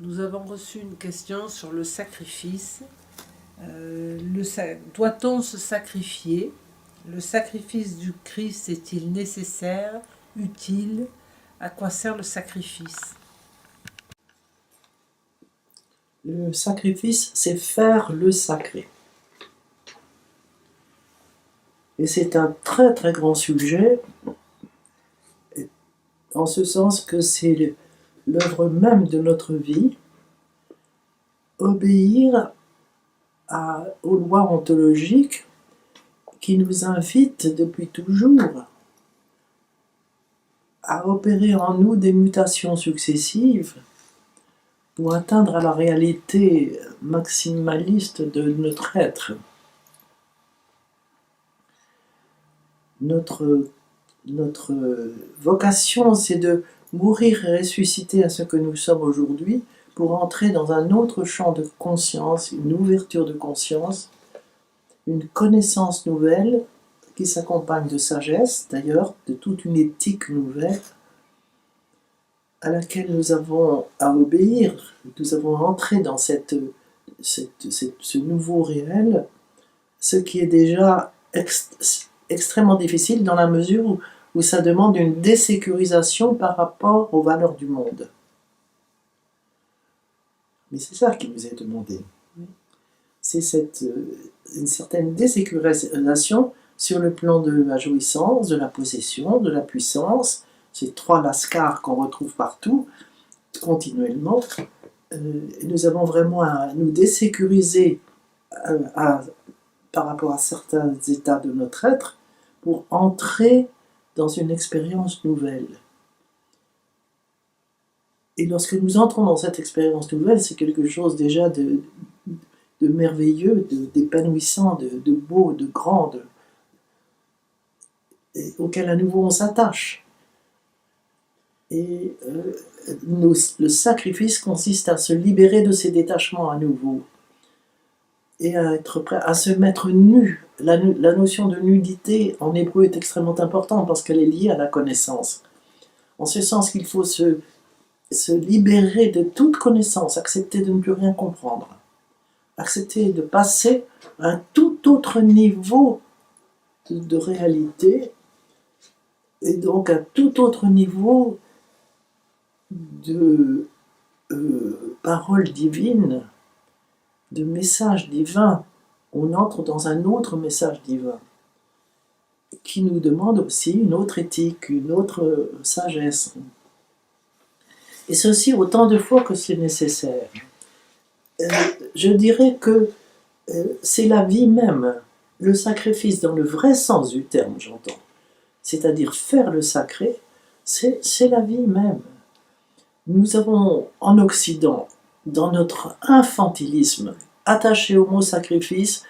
Nous avons reçu une question sur le sacrifice. Doit-on se sacrifier? Le sacrifice du Christ est-il nécessaire, utile? À quoi sert le sacrifice? Le sacrifice, c'est faire le sacré. Et c'est un très très grand sujet, en ce sens que c'est l'œuvre même de notre vie, obéir aux lois ontologiques qui nous invitent depuis toujours à opérer en nous des mutations successives pour atteindre la réalité maximaliste de notre être. Notre vocation, c'est de mourir et ressusciter à ce que nous sommes aujourd'hui pour entrer dans un autre champ de conscience, une ouverture de conscience, une connaissance nouvelle qui s'accompagne de sagesse, d'ailleurs, de toute une éthique nouvelle à laquelle nous avons à obéir. Nous avons entré dans ce nouveau réel, ce qui est déjà extrêmement difficile dans la mesure où ça demande une désécurisation par rapport aux valeurs du monde. Mais c'est ça qui nous est demandé. C'est une certaine désécurisation sur le plan de la jouissance, de la possession, de la puissance, ces trois lascars qu'on retrouve partout, continuellement. Nous avons vraiment à nous désécuriser par rapport à certains états de notre être pour entrer dans une expérience nouvelle. Et lorsque nous entrons dans cette expérience nouvelle, c'est quelque chose déjà de merveilleux, d'épanouissant, de beau, de grand, auquel à nouveau on s'attache. Et le sacrifice consiste à se libérer de ces détachements à nouveau et à être prêt à se mettre nu. La notion de nudité en hébreu est extrêmement importante parce qu'elle est liée à la connaissance. En ce sens qu'il faut se libérer de toute connaissance, accepter de ne plus rien comprendre, accepter de passer à un tout autre niveau de réalité et donc un tout autre niveau de parole divine, de message divin. On entre dans un autre message divin qui nous demande aussi une autre éthique, une autre sagesse. Et ceci autant de fois que c'est nécessaire. Je dirais que c'est la vie même, le sacrifice dans le vrai sens du terme, j'entends. C'est-à-dire faire le sacré, c'est la vie même. Nous avons en Occident, dans notre infantilisme, attaché au mot sacrifice,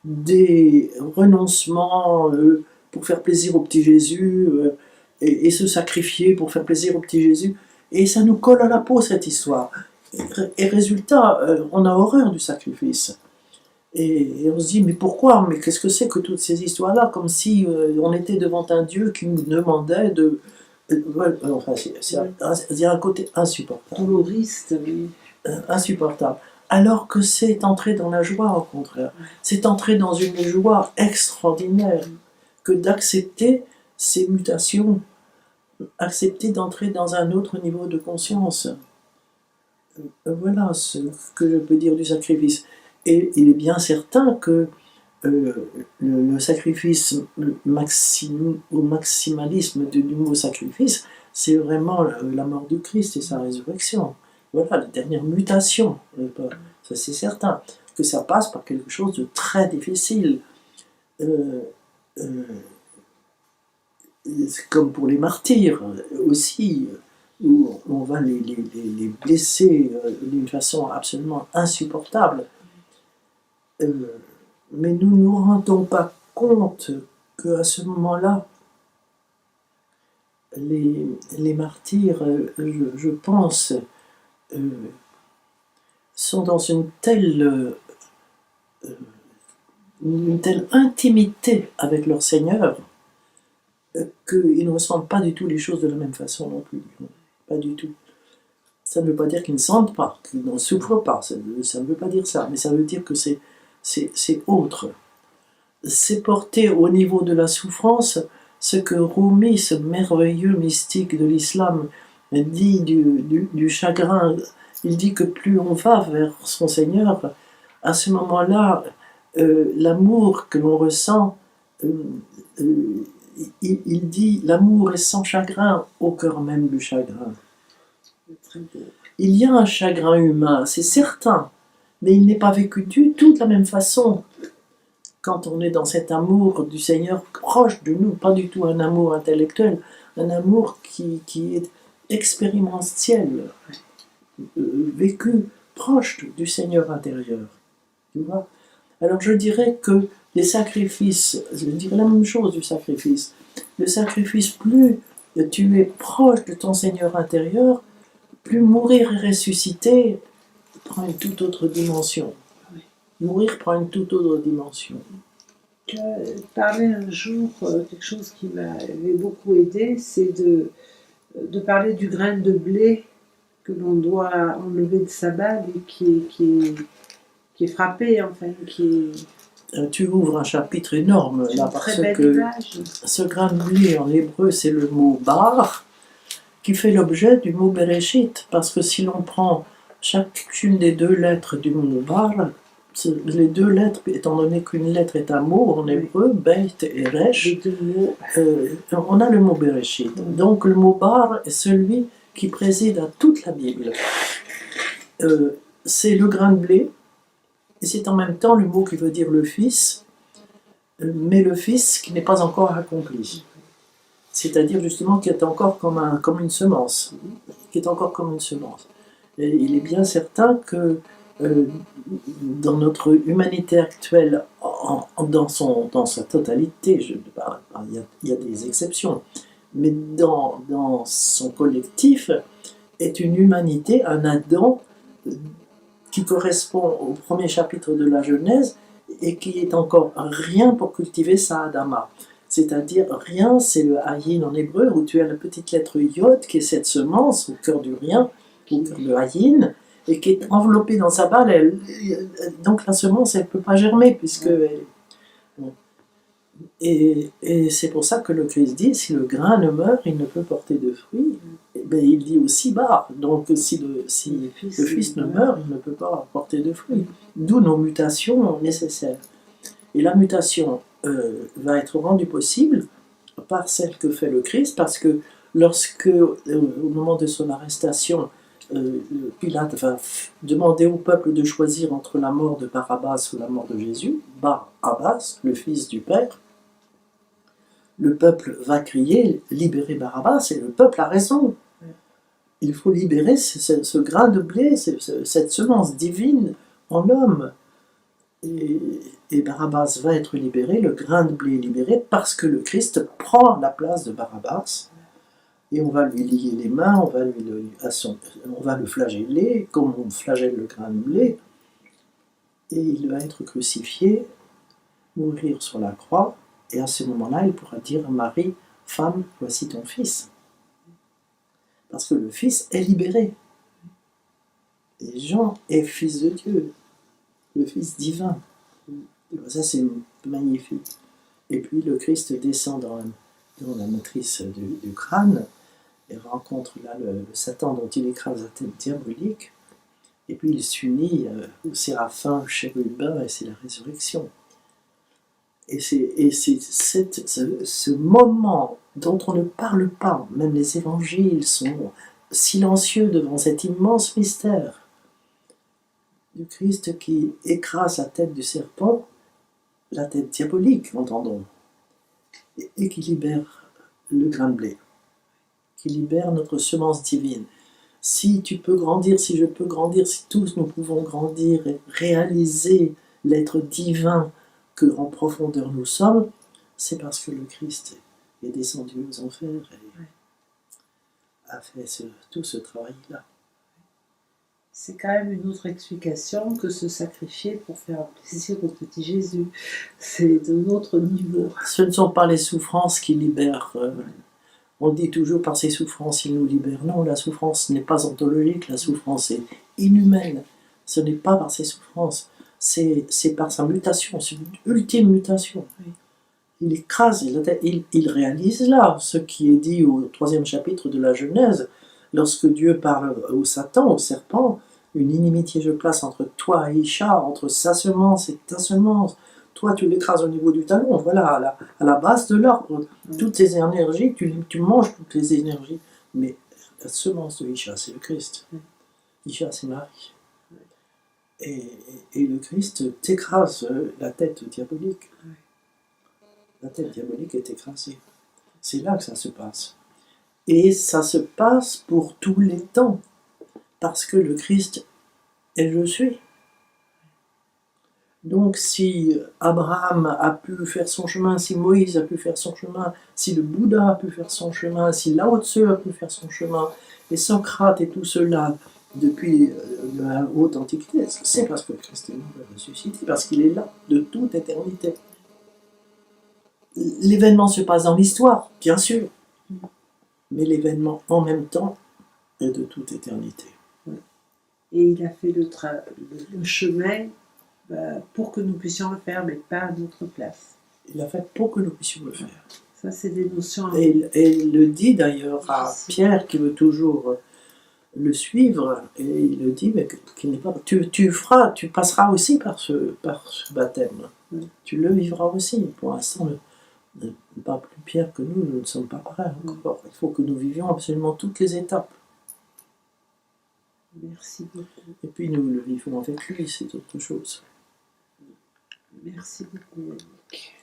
des renoncements pour faire plaisir au petit Jésus, et se sacrifier pour faire plaisir au petit Jésus, et ça nous colle à la peau cette histoire. Et résultat, on a horreur du sacrifice. Et on se dit, mais pourquoi? Mais qu'est-ce que c'est que toutes ces histoires-là? Comme si on était devant un Dieu qui nous demandait de... Enfin, c'est un côté insupportable. Doulouriste, oui. Insupportable. Alors que c'est entrer dans la joie, au contraire. C'est entrer dans une joie extraordinaire que d'accepter ces mutations, accepter d'entrer dans un autre niveau de conscience. Voilà ce que je peux dire du sacrifice. Et il est bien certain que le sacrifice au maximalisme du mot sacrifice, c'est vraiment la mort du Christ et sa résurrection. Voilà, la dernière mutation. Ça c'est certain. Que ça passe par quelque chose de très difficile. Comme pour les martyrs aussi, où on va les blesser d'une façon absolument insupportable. Mais nous ne nous rendons pas compte qu'à ce moment-là, les martyrs, je pense, sont dans une telle intimité avec leur Seigneur qu'ils ne ressentent pas du tout les choses de la même façon non plus. Pas du tout. Ça ne veut pas dire qu'ils ne sentent pas, qu'ils ne souffrent pas, ça ne veut pas dire ça, mais ça veut dire que c'est autre. C'est porter au niveau de la souffrance ce que Rumi, ce merveilleux mystique de l'islam, dit du chagrin. Il dit que plus on va vers son Seigneur, à ce moment-là, l'amour que l'on ressent, il dit l'amour est sans chagrin au cœur même du chagrin. Il y a un chagrin humain, c'est certain, mais il n'est pas vécu du tout de la même façon. Quand on est dans cet amour du Seigneur proche de nous, pas du tout un amour intellectuel, un amour qui est expérimentiel, vécu proche du Seigneur intérieur. Tu vois? Alors je dirais que les sacrifices, je dirais la même chose du sacrifice. Le sacrifice, plus tu es proche de ton Seigneur intérieur, plus mourir et ressusciter prend une toute autre dimension. Mourir prend une toute autre dimension. Tu as parlé un jour, quelque chose qui m'avait beaucoup aidé, c'est de parler du grain de blé que l'on doit enlever de sa bague et qui est frappé, enfin, Tu ouvres un chapitre énorme là, parce que image. Ce grain de blé en hébreu, c'est le mot bar, qui fait l'objet du mot Bereshit, parce que si l'on prend chacune des deux lettres du mot bar, les deux lettres, étant donné qu'une lettre est un mot en hébreu, Beit et Resh, on a le mot Bereshit. Donc le mot bar est celui qui préside à toute la Bible. C'est le grain de blé, et c'est en même temps le mot qui veut dire le fils, mais le fils qui n'est pas encore accompli. C'est-à-dire justement qui est encore comme une semence, qui est encore comme une semence. Et il est bien certain que dans notre humanité actuelle, dans sa totalité, il y a des exceptions, mais dans son collectif, est une humanité, un Adam qui correspond au premier chapitre de la Genèse et qui est encore rien pour cultiver sa Adama. C'est-à-dire rien, c'est le Hayin en hébreu, où tu as la petite lettre Yod, qui est cette semence au cœur du rien, au cœur de Hayin, et qui est enveloppée dans sa balle. Donc la semence, elle ne peut pas germer, puisque... Et c'est pour ça que le Christ dit, si le grain ne meurt, il ne peut porter de fruits. Et bien, il dit aussi bar. Donc si le fils ne meurt, il ne peut pas porter de fruits. D'où nos mutations nécessaires. Et la mutation va être rendue possible par celle que fait le Christ, parce que lorsque, au moment de son arrestation, Pilate va demander au peuple de choisir entre la mort de Barabbas ou la mort de Jésus, Barabbas, le fils du Père, le peuple va crier « Libérez Barabbas » et le peuple a raison. Il faut libérer ce grain de blé, cette semence divine en l'homme. Et Barabbas va être libéré, le grain de blé est libéré, parce que le Christ prend la place de Barabbas. Et on va lui lier les mains, on va le flageller, comme on flagelle le grain de blé. Et il va être crucifié, mourir sur la croix. Et à ce moment-là, il pourra dire à Marie, « Femme, voici ton fils. » Parce que le fils est libéré. Et Jean est fils de Dieu, le fils divin. Et ça, c'est magnifique. Et puis le Christ descend dans la matrice du crâne et rencontre là le Satan dont il écrase la tête diabolique. Et puis il s'unit au séraphin, chérubin, et c'est la résurrection. Et c'est ce moment dont on ne parle pas, même les évangiles sont silencieux devant cet immense mystère du Christ qui écrase la tête du serpent, la tête diabolique, entendons, et qui libère le grain de blé, qui libère notre semence divine. Si tu peux grandir, si je peux grandir, si tous nous pouvons grandir et réaliser l'être divin que en profondeur nous sommes, c'est parce que le Christ est descendu aux enfers et a fait tout ce travail-là. C'est quand même une autre explication que se sacrifier pour faire plaisir au petit Jésus. C'est d'un autre niveau. Ce ne sont pas les souffrances qui libèrent On dit toujours par ses souffrances il nous libère. Non, la souffrance n'est pas ontologique, la souffrance est inhumaine. Ce n'est pas par ses souffrances, c'est par sa mutation, c'est une ultime mutation. Il écrase, il réalise là ce qui est dit au 3e chapitre de la Genèse, lorsque Dieu parle au Satan, au serpent, une inimitié je place entre toi et Isha, entre sa semence et ta semence. Toi, tu l'écrases au niveau du talon, voilà, à la base de l'arbre. Toutes ces énergies, tu manges toutes les énergies. Mais la semence de Isha, c'est le Christ. Isha, c'est Marie. Et le Christ t'écrase la tête diabolique. La tête diabolique est écrasée. C'est là que ça se passe. Et ça se passe pour tous les temps. Parce que le Christ est je suis. Donc si Abraham a pu faire son chemin, si Moïse a pu faire son chemin, si le Bouddha a pu faire son chemin, si Lao Tzu a pu faire son chemin, et Socrate et tout cela depuis la haute antiquité, c'est parce que le Christ est mort et ressuscité, parce qu'il est là de toute éternité. L'événement se passe dans l'histoire, bien sûr, mais l'événement en même temps est de toute éternité. Et il a fait le chemin pour que nous puissions le faire, mais pas à notre place. Il a fait pour que nous puissions le faire. Ça, c'est des notions. Et il le dit d'ailleurs à Pierre qui veut toujours le suivre, et il le dit, mais qu'il n'est pas. Tu passeras aussi par ce baptême. Tu le vivras aussi. Pour l'instant, pas plus Pierre que nous ne sommes pas prêts encore. Il faut que nous vivions absolument toutes les étapes. Merci beaucoup. Et puis nous le vivons avec lui, c'est autre chose. Merci beaucoup, Yannick.